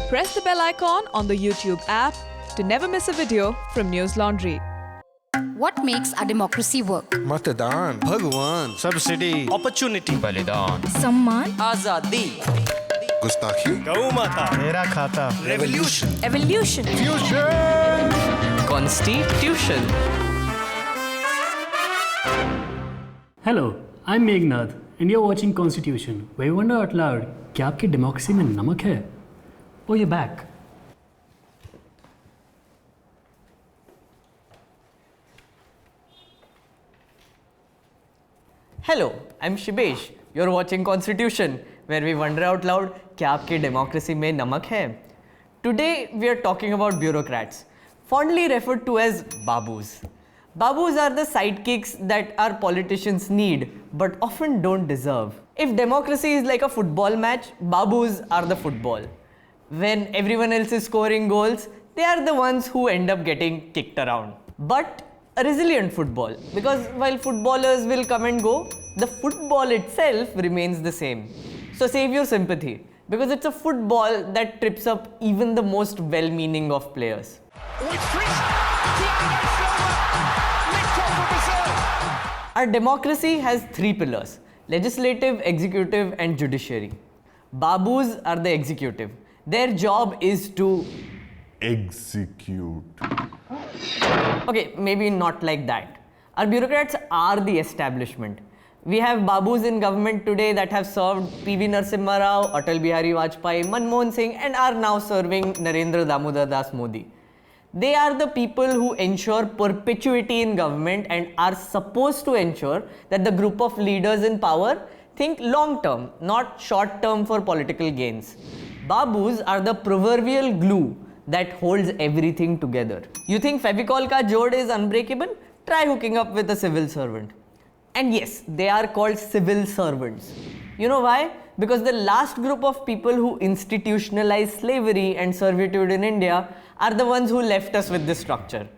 Press the bell icon on the YouTube app to never miss a video from News Laundry. What makes our democracy work? मतदान, भगवान, subsidy, opportunity, बलिदान, सम्मान, आजादी, गुस्ताखी, गौ माता, मेरा खाता, revolution, evolution, fusion, Consti-tuition. Hello, I'm Meghnad and you're watching Consti-tuition, where we wonder out loud, क्या आपकी democracy में नमक है? Oh, you're back. Hello, I'm Shibesh. You're watching Consti-tuition, where we wonder out loud, क्या आपकी democracy में नमक है? Today we are talking about bureaucrats, fondly referred to as Babus. Babus are the sidekicks that our politicians need, but often don't deserve. If democracy is like a football match, Babus are the football. When everyone else is scoring goals, they are the ones who end up getting kicked around. But a resilient football, because while footballers will come and go, the football itself remains the same. So save your sympathy, because it's a football that trips up even the most well-meaning of players. Our democracy has three pillars: legislative, executive and judiciary. Babus are the executive. Their job is to execute. Okay, maybe not like that. Our bureaucrats are the establishment. We have Babus in government today that have served P.V. Narasimha Rao, Atal Bihari Vajpayee, Manmohan Singh and are now serving Narendra Damodar Das Modi. They are the people who ensure perpetuity in government and are supposed to ensure that the group of leaders in power think long term, not short term for political gains. Babus are the proverbial glue that holds everything together. You think Fevicol ka jod is unbreakable? Try hooking up with a civil servant. And yes, they are called civil servants. You know why? Because the last group of people who institutionalized slavery and servitude in India are the ones who left us with this structure.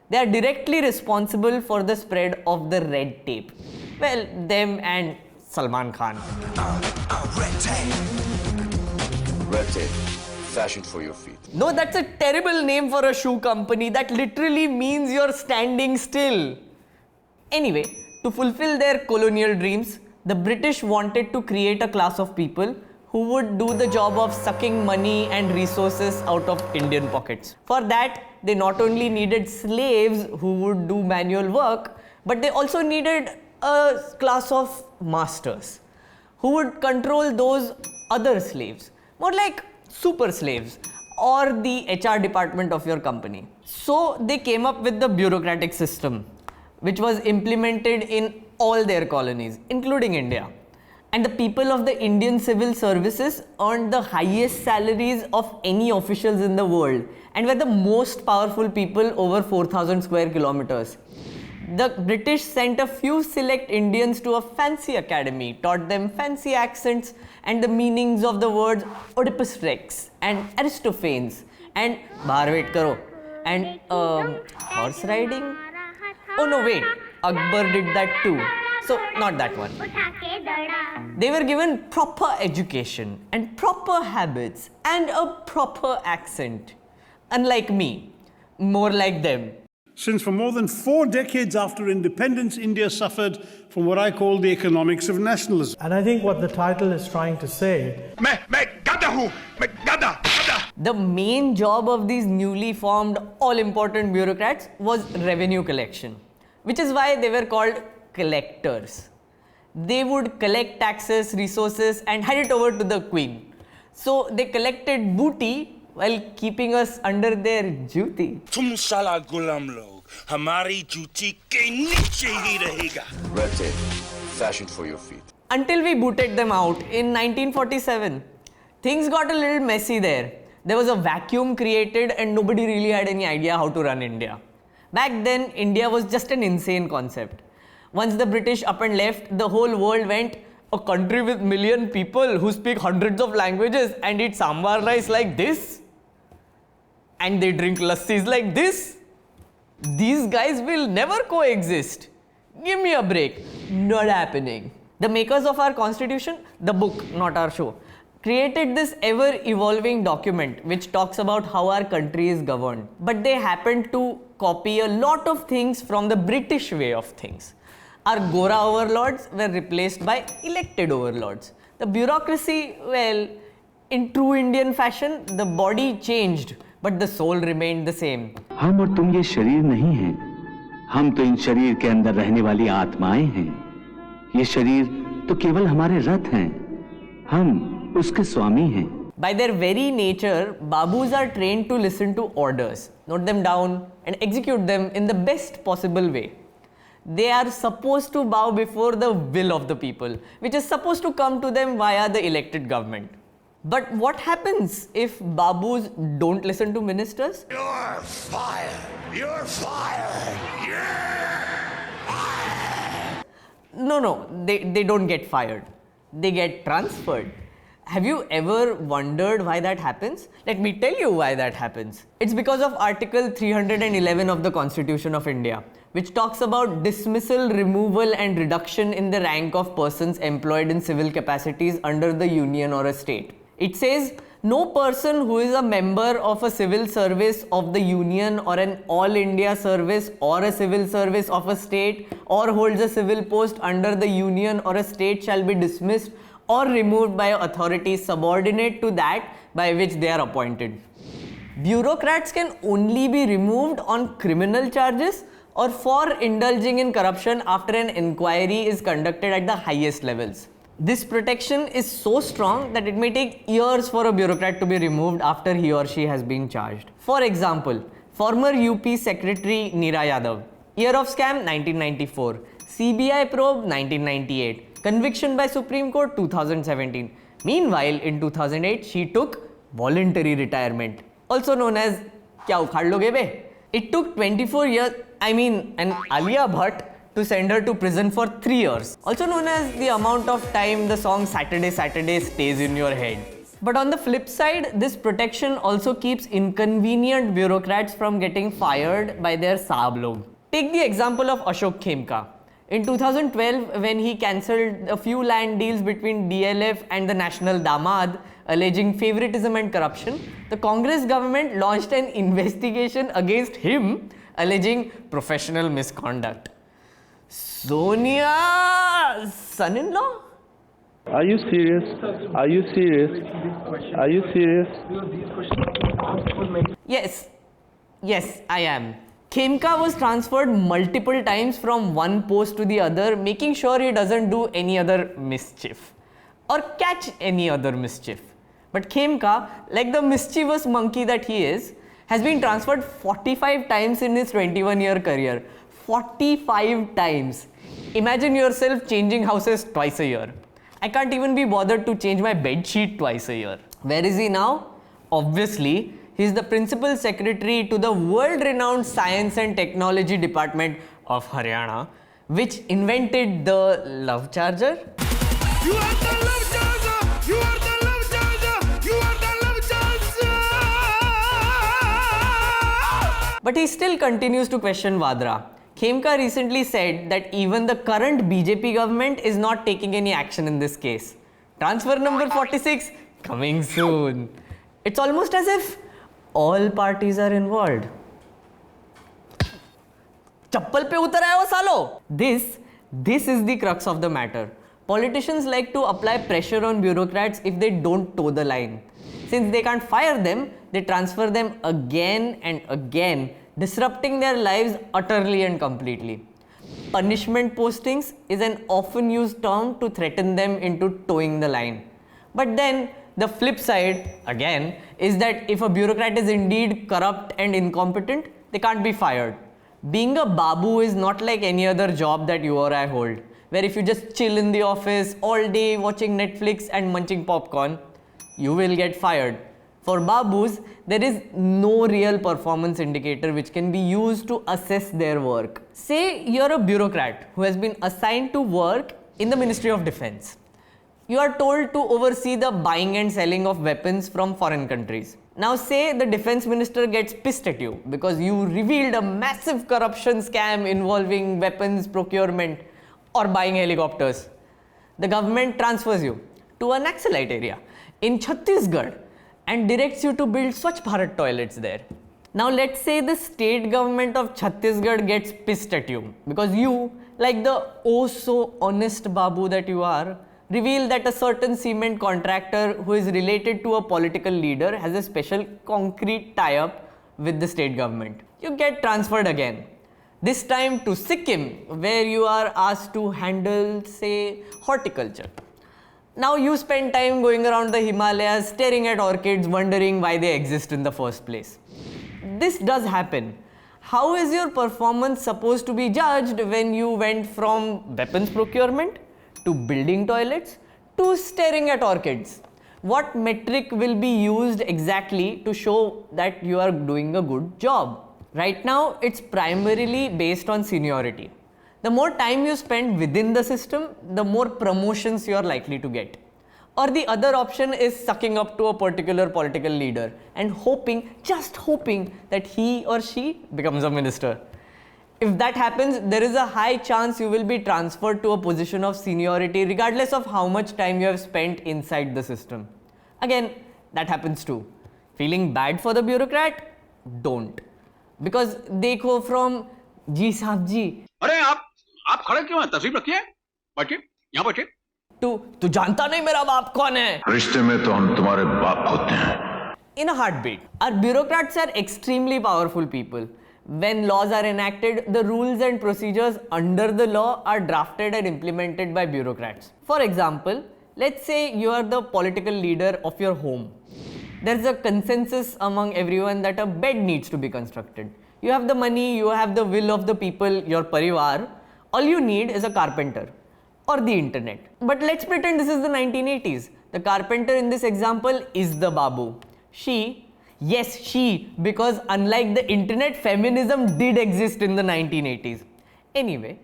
They are directly responsible for the spread of the red tape. Well, them and Salman Khan. Red tape, fashioned for your feet. No, that's a terrible name for a shoe company. That literally means you're standing still. Anyway, to fulfill their colonial dreams, the British wanted to create a class of people who would do the job of sucking money and resources out of Indian pockets. For that, they not only needed slaves who would do manual work, but they also needed a class of masters who would control those other slaves, more like super slaves or the HR department of your company. So they came up with the bureaucratic system, which was implemented in all their colonies, including India. And the people of the Indian civil services earned the highest salaries of any officials in the world and were the most powerful people over 4,000 square kilometers. The British sent a few select Indians to a fancy academy, taught them fancy accents and the meanings of the words Oedipus Rex and Aristophanes and bahar wait karo and horse riding. Oh no, wait, Akbar did that too. So, not that one. They were given proper education and proper habits and a proper accent. Unlike me, more like them. Since for more than 4 decades after independence, India suffered from what I call the economics of nationalism. And I think what the title is trying to say... The main job of these newly formed all-important bureaucrats was revenue collection, which is why they were called collectors. They would collect taxes, resources and hand it over to the queen. So they collected booty while keeping us under their duty. Red tape, fashioned for your feet. Until we booted them out in 1947. Things got a little messy there. There was a vacuum created and nobody really had any idea how to run India. Back then, India was just an insane concept. Once the British up and left, the whole world went, a country with million people who speak hundreds of languages and eat sambar rice like this? And they drink lassis like this? These guys will never coexist. Give me a break. Not happening. The makers of our constitution, the book, not our show, created this ever-evolving document which talks about how our country is governed. But they happened to copy a lot of things from the British way of things. Our Gora overlords were replaced by elected overlords. The bureaucracy, well, in true Indian fashion, the body changed, but the soul remained the same. हम और तुम ये शरीर नहीं हैं, हम तो इन शरीर के अंदर रहने वाली आत्माएं हैं। ये शरीर तो केवल हमारे रथ हैं, हम उसके स्वामी हैं। By their very nature, Babus are trained to listen to orders, note them down, and execute them in the best possible way. They are supposed to bow before the will of the people, which is supposed to come to them via the elected government. But what happens if Babus don't listen to ministers? You're fired! You're fired! No, they don't get fired. They get transferred. Have you ever wondered why that happens? Let me tell you why that happens. It's because of Article 311 of the Constitution of India, which talks about dismissal, removal and reduction in the rank of persons employed in civil capacities under the union or a state. It says, no person who is a member of a civil service of the union or an all India service or a civil service of a state or holds a civil post under the union or a state shall be dismissed or removed by authorities subordinate to that by which they are appointed. Bureaucrats can only be removed on criminal charges or for indulging in corruption after an inquiry is conducted at the highest levels. This protection is so strong that it may take years for a bureaucrat to be removed after he or she has been charged. For example, former UP Secretary Neera Yadav, year of scam 1994, CBI probe 1998, conviction by Supreme Court 2017. Meanwhile, in 2008, she took voluntary retirement, also known as Kya Ukhad Loge Be? It took 24 years, and Alia Bhatt to send her to prison for 3 years, also known as the amount of time the song Saturday Saturday stays in your head. But on the flip side, this protection also keeps inconvenient bureaucrats from getting fired by their saab log. Take the example of Ashok Khemka. In 2012, when he cancelled a few land deals between DLF and the National Damad, alleging favoritism and corruption, the Congress government launched an investigation against him, alleging professional misconduct. Sonia, son-in-law? Are you serious? Are you serious? Are you serious? Yes, I am. Khemka was transferred multiple times from one post to the other, making sure he doesn't do any other mischief or catch any other mischief. But Khemka, like the mischievous monkey that he is, has been transferred 45 times in his 21-year career. 45 times. Imagine yourself changing houses twice a year. I can't even be bothered to change my bed sheet twice a year. Where is he now? Obviously, he is the principal secretary to the world-renowned Science and Technology Department of Haryana, which invented the love charger. You are the love charger! You are the love charger! You are the love charger! But he still continues to question Vadra. Khemka recently said that even the current BJP government is not taking any action in this case. Transfer number 46 coming soon. It's almost as if all parties are involved. Chappal pe utar aaye wo salo. This is the crux of the matter. Politicians like to apply pressure on bureaucrats if they don't toe the line. Since they can't fire them, they transfer them again and again, disrupting their lives utterly and completely. Punishment postings is an often used term to threaten them into toeing the line. But then, the flip side, again, is that if a bureaucrat is indeed corrupt and incompetent, they can't be fired. Being a babu is not like any other job that you or I hold, where if you just chill in the office all day watching Netflix and munching popcorn, you will get fired. For babus, there is no real performance indicator which can be used to assess their work. Say you're a bureaucrat who has been assigned to work in the Ministry of Defense. You are told to oversee the buying and selling of weapons from foreign countries. Now say the defense minister gets pissed at you because you revealed a massive corruption scam involving weapons procurement or buying helicopters. The government transfers you to a Naxalite area. in Chhattisgarh and directs you to build Swachh Bharat toilets there. Now let's say the state government of Chhattisgarh gets pissed at you because you, like the oh so honest Babu that you are, reveal that a certain cement contractor who is related to a political leader has a special concrete tie-up with the state government. You get transferred again. This time to Sikkim, where you are asked to handle, say, horticulture. Now you spend time going around the Himalayas, staring at orchids, wondering why they exist in the first place. This does happen. How is your performance supposed to be judged when you went from weapons procurement to building toilets to staring at orchids? What metric will be used exactly to show that you are doing a good job? Right now, it's primarily based on seniority. The more time you spend within the system, the more promotions you are likely to get. Or the other option is sucking up to a particular political leader and hoping, just hoping, that he or she becomes a minister. If that happens, there is a high chance you will be transferred to a position of seniority regardless of how much time you have spent inside the system. Again, that happens too. Feeling bad for the bureaucrat? Don't. Because देखो from जी साहब जी अरे आप खड़े क्यों हैं? तशरीफ रखिए, बैठिए, यहाँ बैठिए। तू जानता नहीं मेरा बाप कौन है? रिश्ते में तो हम तुम्हारे बाप होते हैं। In a heartbeat. Our bureaucrats are extremely powerful people. When laws are enacted, the rules and procedures under the law are drafted and implemented by bureaucrats. For example, let's say you are the political leader of your home. There's a consensus among everyone that a bed needs to be constructed. You have the money, you have the will of the people, your parivar. All you need is a carpenter or the internet. But let's pretend this is the 1980s. The carpenter in this example is the Babu. Yes, she, because unlike the internet, feminism did exist in the 1980s. Anyway,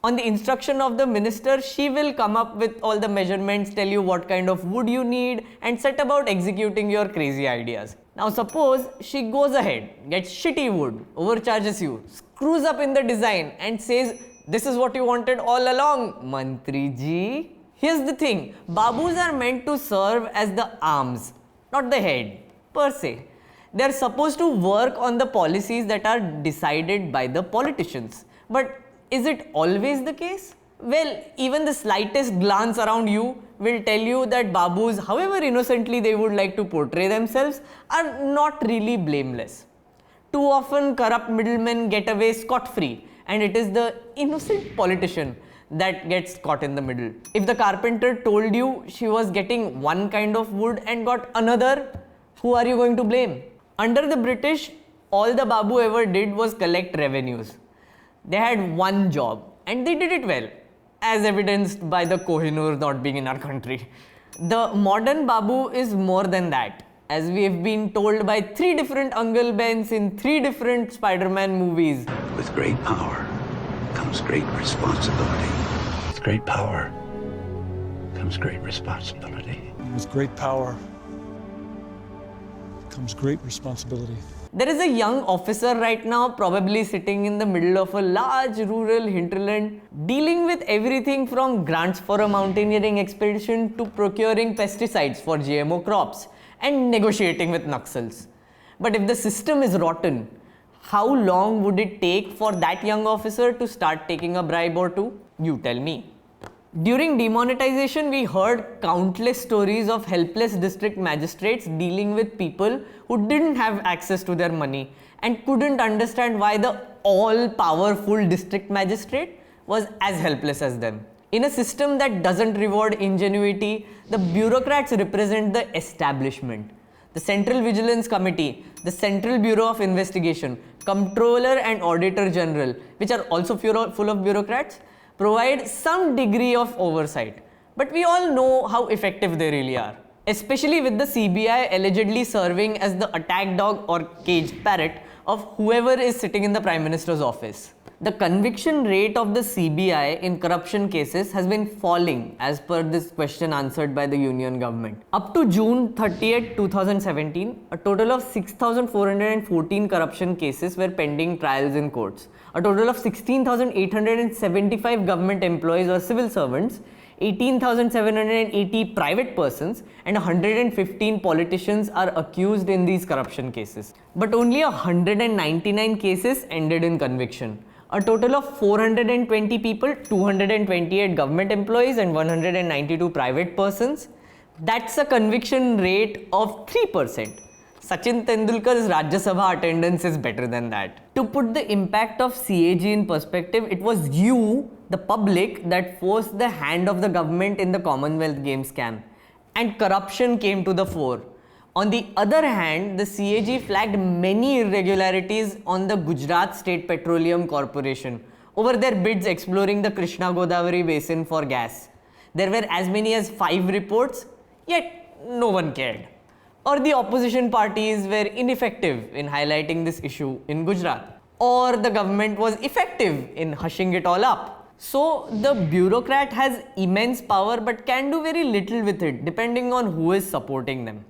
on the instruction of the minister, she will come up with all the measurements, tell you what kind of wood you need, and set about executing your crazy ideas. Now suppose she goes ahead, gets shitty wood, overcharges you, screws up in the design and says, this is what you wanted all along, Mantri ji. Here's the thing, Babus are meant to serve as the arms, not the head, per se. They're supposed to work on the policies that are decided by the politicians. But is it always the case? Well, even the slightest glance around you will tell you that Babus, however innocently they would like to portray themselves, are not really blameless. Too often corrupt middlemen get away scot-free, and it is the innocent politician that gets caught in the middle. If the carpenter told you she was getting one kind of wood and got another, who are you going to blame? Under the British, all the Babu ever did was collect revenues. They had one job and they did it well, as evidenced by the Kohinoor not being in our country. The modern Babu is more than that, as we have been told by 3 different Uncle Bens in 3 different Spider-Man movies. With great power comes great responsibility. With great power comes great responsibility. With great power comes great responsibility. There is a young officer right now probably sitting in the middle of a large rural hinterland dealing with everything from grants for a mountaineering expedition to procuring pesticides for GMO crops and negotiating with Naxals. But if the system is rotten, how long would it take for that young officer to start taking a bribe or two? You tell me. During demonetization, we heard countless stories of helpless district magistrates dealing with people who didn't have access to their money and couldn't understand why the all-powerful district magistrate was as helpless as them. In a system that doesn't reward ingenuity, the bureaucrats represent the establishment. The Central Vigilance Committee, the Central Bureau of Investigation, Comptroller and Auditor General, which are also full of bureaucrats, provide some degree of oversight. But we all know how effective they really are, especially with the CBI allegedly serving as the attack dog or caged parrot of whoever is sitting in the Prime Minister's office. The conviction rate of the CBI in corruption cases has been falling as per this question answered by the Union government. Up to June 30th, 2017, a total of 6,414 corruption cases were pending trials in courts. A total of 16,875 government employees or civil servants, 18,780 private persons and 115 politicians are accused in these corruption cases. But only 199 cases ended in conviction. A total of 420 people, 228 government employees and 192 private persons. That's a conviction rate of 3%. Sachin Tendulkar's Rajya Sabha attendance is better than that. To put the impact of CAG in perspective, it was you, the public, that forced the hand of the government in the Commonwealth Games scam. And corruption came to the fore. On the other hand, the CAG flagged many irregularities on the Gujarat State Petroleum Corporation over their bids exploring the Krishna Godavari basin for gas. There were as many as 5 reports, yet no one cared. Or the opposition parties were ineffective in highlighting this issue in Gujarat. Or the government was effective in hushing it all up. So the bureaucrat has immense power but can do very little with it depending on who is supporting them.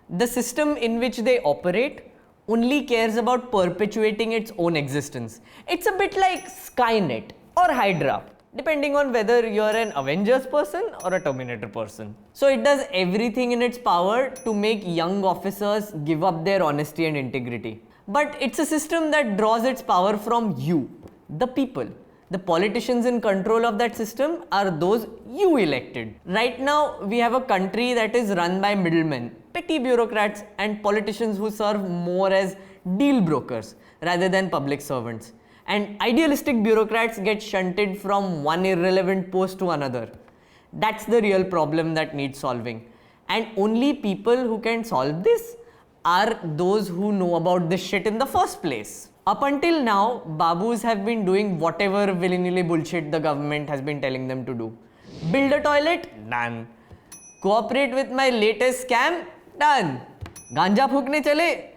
The system in which they operate only cares about perpetuating its own existence. It's a bit like Skynet or Hydra, depending on whether you're an Avengers person or a Terminator person. So it does everything in its power to make young officers give up their honesty and integrity. But it's a system that draws its power from you, the people. The politicians in control of that system are those you elected. Right now, we have a country that is run by middlemen, petty bureaucrats and politicians who serve more as deal brokers rather than public servants. And idealistic bureaucrats get shunted from one irrelevant post to another. That's the real problem that needs solving. And only people who can solve this are those who know about this shit in the first place. Up until now, Babus have been doing whatever willy-nilly bullshit the government has been telling them to do. Build a toilet? Done. Cooperate with my latest scam? Done. Ganja phukne chale?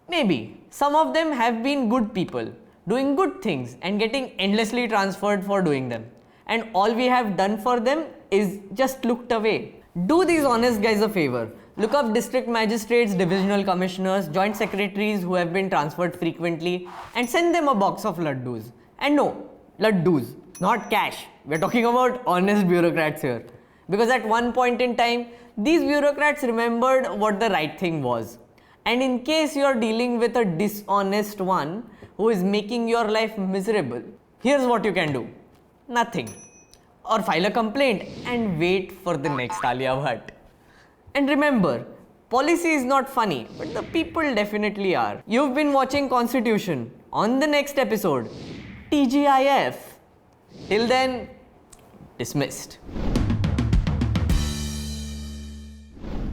Maybe. Some of them have been good people, doing good things and getting endlessly transferred for doing them. And all we have done for them is just looked away. Do these honest guys a favor. Look up district magistrates, divisional commissioners, joint secretaries who have been transferred frequently and send them a box of laddus. And no, laddus, not cash. We're talking about honest bureaucrats here. Because at one point in time, these bureaucrats remembered what the right thing was. And in case you're dealing with a dishonest one who is making your life miserable, here's what you can do. Nothing. Or file a complaint and wait for the next Alia Bhatt. And remember, policy is not funny, but the people definitely are. You've been watching Consti-tuition. On the next episode, TGIF. Till then, dismissed.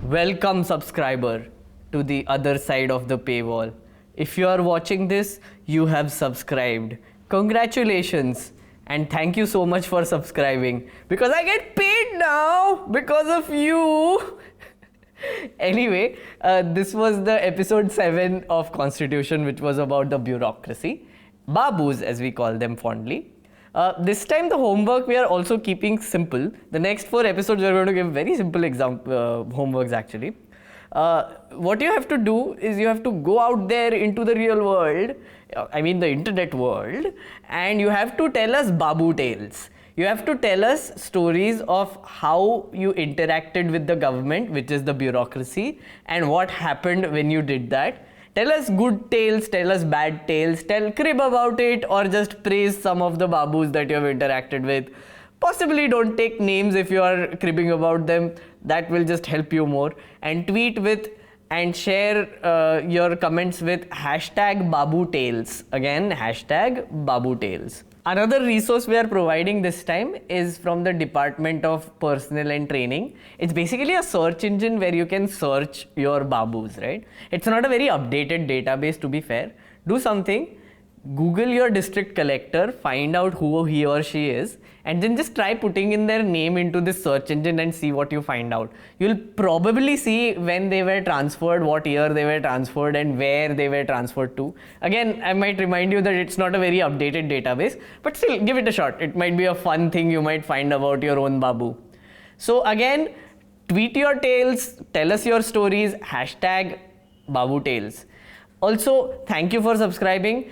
Welcome, subscriber, to the other side of the paywall. If you are watching this, you have subscribed. Congratulations. And thank you so much for subscribing. Because I get paid now because of you. Anyway, this was the episode 7 of Consti-tuition, which was about the bureaucracy. Babus, as we call them fondly. This time the homework we are also keeping simple. The next 4 episodes we are going to give very simple homeworks actually. What you have to do is you have to go out there into the real world, I mean the internet world, and you have to tell us Babu tales. You have to tell us stories of how you interacted with the government, which is the bureaucracy, and what happened when you did that. Tell us good tales, tell us bad tales, crib about it, or just praise some of the Babus that you have interacted with. Possibly don't take names if you are cribbing about them. That will just help you more. And tweet with and share your comments with #BabuTales. Again, #BabuTales. Another resource we are providing this time is from the Department of Personnel and Training. It's basically a search engine where you can search your Babus, right? It's not a very updated database, to be fair. Do something. Google your district collector, find out who he or she is, and then just try putting in their name into this search engine and see what you find out. You'll probably see when they were transferred, what year they were transferred, and where they were transferred to. Again, I might remind you that it's not a very updated database, but still give it a shot. It might be a fun thing you might find about your own Babu. So again, tweet your tales, tell us your stories, #BabuTales. Also, thank you for subscribing.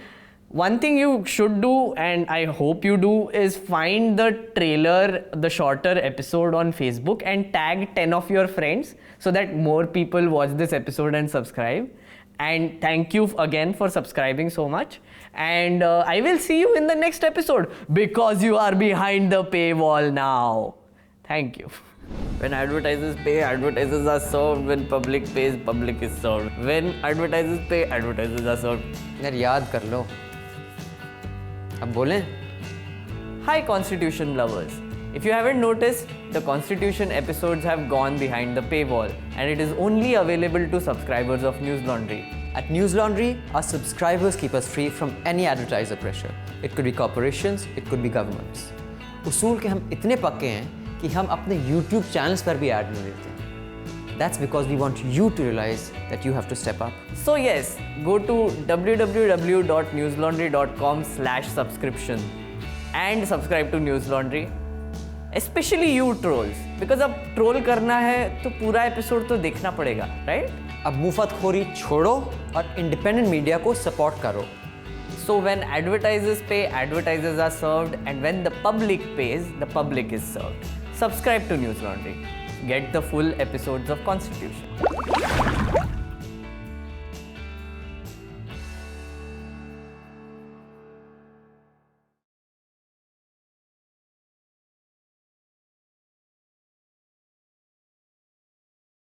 One thing you should do, and I hope you do, is find the trailer, the shorter episode on Facebook and tag 10 of your friends so that more people watch this episode and subscribe. And thank you again for subscribing so much. And I will see you in the next episode because you are behind the paywall now. Thank you. When advertisers pay, advertisers are served. When public pays, public is served. When advertisers pay, advertisers are served. यार याद कर लो. अब बोलें? Hi Constitution lovers. If you haven't noticed, the Constitution episodes have gone behind the paywall and it is only available to subscribers of News Laundry. At News Laundry, our subscribers keep us free from any advertiser pressure. It could be corporations, it could be governments. उसूल के हम इतने पक्के हैं कि हम अपने YouTube channels पर भी ad नहीं देते. That's because we want you to realize that you have to step up. So yes, go to www.newslaundry.com/subscription and subscribe to News Laundry. Especially you trolls, because अब troll करना है तो पूरा episode तो देखना पड़ेगा, right? अब मुफ्तखोरी छोड़ो और independent media को support करो. So when advertisers pay, advertisers are served, and when the public pays, the public is served. Subscribe to News Laundry. Get the full episodes of Constitution.